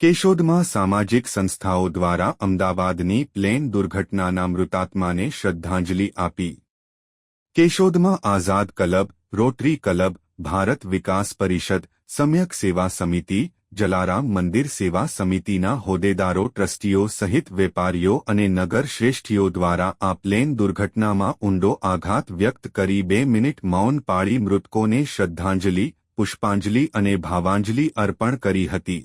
કેશોદમાં સામાજિક સંસ્થાઓ દ્વારા અમદાવાદની પ્લેન દુર્ઘટનાના મૃતાત્માને શ્રદ્ધાંજલિ આપી। કેશોદમાં આઝાદ ક્લબ, રોટરી ક્લબ, ભારત વિકાસ પરિષદ, સમ્યક સેવા સમિતિ, જલારામ મંદિર સેવા સમિતિના હોદ્દેદારો, ટ્રસ્ટીઓ સહિત વેપારીઓ અને નગર શ્રેષ્ઠીઓ દ્વારા આ પ્લેન દુર્ઘટનામાં ઊંડો આઘાત વ્યક્ત કરી 2 મિનિટ મૌન પાળી મૃતકોને શ્રદ્ધાંજલિ, પુષ્પાંજલિ અને ભાવાંજલિ અર્પણ કરી હતી।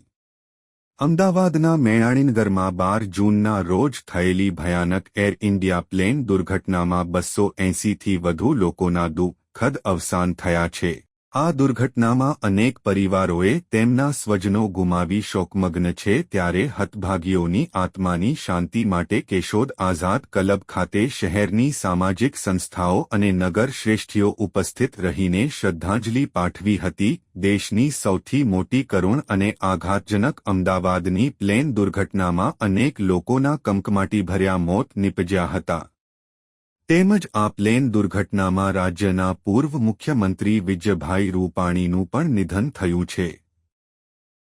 અમદાવાદના મેણાણીનગરમાં 12 જૂનના રોજ થયેલી ભયાનક એર ઇન્ડિયા પ્લેન દુર્ઘટનામાં 280થી વધુ લોકોના દુઃખદ અવસાન થયા છે। આ દુર્ઘટનામાં અનેક પરિવારોએ તેમના સ્વજનો ગુમાવી શોકમગ્ન છે, ત્યારે હતભાગીઓની આત્માની શાંતિ માટે કેશોદ આઝાદ ક્લબ ખાતે શહેરની સામાજિક સંસ્થાઓ અને નગર શ્રેષ્ઠીઓ ઉપસ્થિત રહીને શ્રદ્ધાંજલિ પાઠવી હતી। દેશની સૌથી મોટી કરુણ અને આઘાતજનક અમદાવાદની પ્લેન દુર્ઘટનામાં અનેક લોકોના કમકમાટીભર્યા મોત નીપજ્યા હતા, તેમજ આ પ્લેન દુર્ઘટનામાં રાજ્યના પૂર્વ મુખ્યમંત્રી વિજયભાઈ રૂપાણીનું પણ નિધન થયું છે।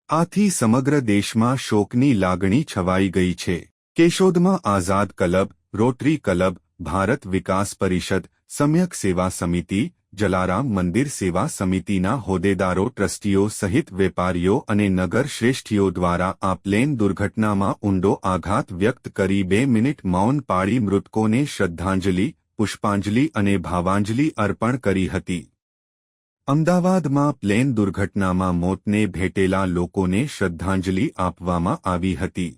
આથી સમગ્ર દેશમાં શોકની લાગણી છવાઈ ગઈ છે। કેશોદમાં આઝાદ ક્લબ, રોટરી ક્લબ, ભારત વિકાસ પરિષદ, સમ્યક સેવા સમિતિ, જલારામ મંદિર સેવા સમિતિના હોદ્દેદારો, ટ્રસ્ટીઓ સહિત વેપારીઓ અને નગર શ્રેષ્ઠીઓ દ્વારા આ પ્લેન દુર્ઘટનામાં ઊંડો આઘાત વ્યક્ત કરી 2 મિનિટ મૌન પાળી મૃતકોને શ્રદ્ધાંજલિ, પુષ્પાંજલિ અને ભાવાંજલિ અર્પણ કરી હતી। અમદાવાદમાં પ્લેન દુર્ઘટનામાં મોતને ભેટેલા લોકોને શ્રદ્ધાંજલિ આપવામાં આવી હતી,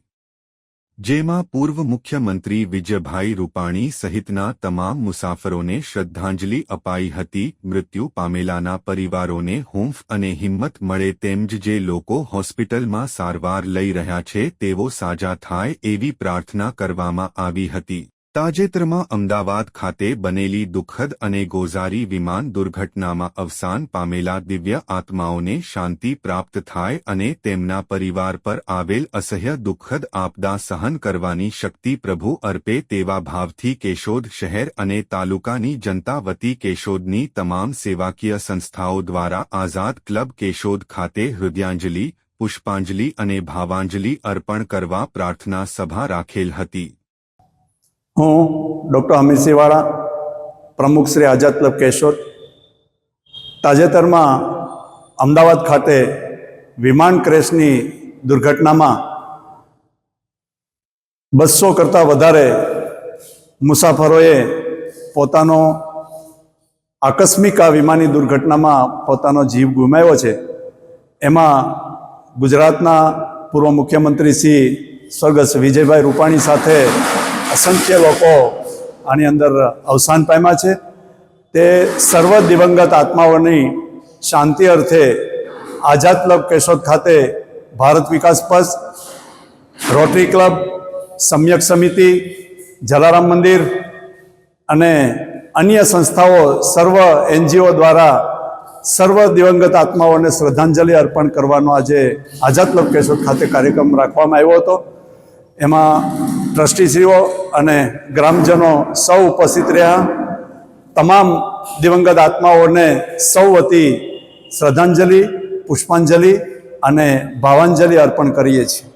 જેમાં પૂર્વ મુખ્યમંત્રી વિજયભાઈ રૂપાણી સહિતના તમામ મુસાફરોને શ્રદ્ધાંજલિ અપાઈ હતી। મૃત્યુ પામેલાના પરિવારોને હૂંફ અને હિંમત મળે, તેમજ જે લોકો હોસ્પિટલમાં સારવાર લઈ રહ્યા છે તેઓ સાજા થાય એવી પ્રાર્થના કરવામાં આવી હતી। તાજેતરમાં અમદાવાદ ખાતે બનેલી દુઃખદ અને ગોઝારી વિમાન દુર્ઘટનામાં અવસાન પામેલા દિવ્ય આત્માઓને શાંતિ પ્રાપ્ત થાય અને તેમના પરિવાર પર આવેલ અસહ્ય દુઃખદ આપદા સહન કરવાની શક્તિ પ્રભુ અર્પે તેવા ભાવથી કેશોદ શહેર અને તાલુકાની જનતા વતી કેશોદની તમામ સેવાકીય સંસ્થાઓ દ્વારા આઝાદ ક્લબ કેશોદ ખાતે હૃદયાંજલિ, પુષ્પાંજલિ અને ભાવાંજલિ અર્પણ કરવા પ્રાર્થના સભા રાખેલ હતી। હું ડૉક્ટર અમિતસિંહ વાળા, પ્રમુખ શ્રી આઝાદ ક્લબ કેશોદ, તાજેતરમાં અમદાવાદ ખાતે વિમાન ક્રેશની દુર્ઘટનામાં 200 કરતાં વધારે મુસાફરોએ પોતાનો આકસ્મિક આ વિમાની દુર્ઘટનામાં પોતાનો જીવ ગુમાવ્યો છે। એમાં ગુજરાતના પૂર્વ મુખ્યમંત્રી શ્રી સ્વર્ગસ્થ વિજયભાઈ રૂપાણી સાથે અસંખ્ય લોકો આની અંદર અવસાન પામ્યા છે। તે સર્વ દિવંગત આત્માઓની શાંતિ અર્થે આઝાદ ક્લબ કેશોદ ખાતે ભારત વિકાસ પક્ષ, રોટરી ક્લબ, સમ્યક સમિતિ, જલારામ મંદિર અને અન્ય સંસ્થાઓ, સર્વ NGO દ્વારા સર્વ દિવંગત આત્માઓને શ્રદ્ધાંજલિ અર્પણ કરવાનો આજે આઝાદ ક્લબ કેશોદ ખાતે કાર્યક્રમ રાખવામાં આવ્યો હતો। એમાં ટ્રસ્ટીશ્રીઓ અને ગ્રામજનો સૌ ઉપસ્થિત રહ્યા। તમામ દિવંગત આત્માઓને સૌ વતી શ્રદ્ધાંજલિ, પુષ્પાંજલિ અને ભાવાંજલિ અર્પણ કરીએ છીએ।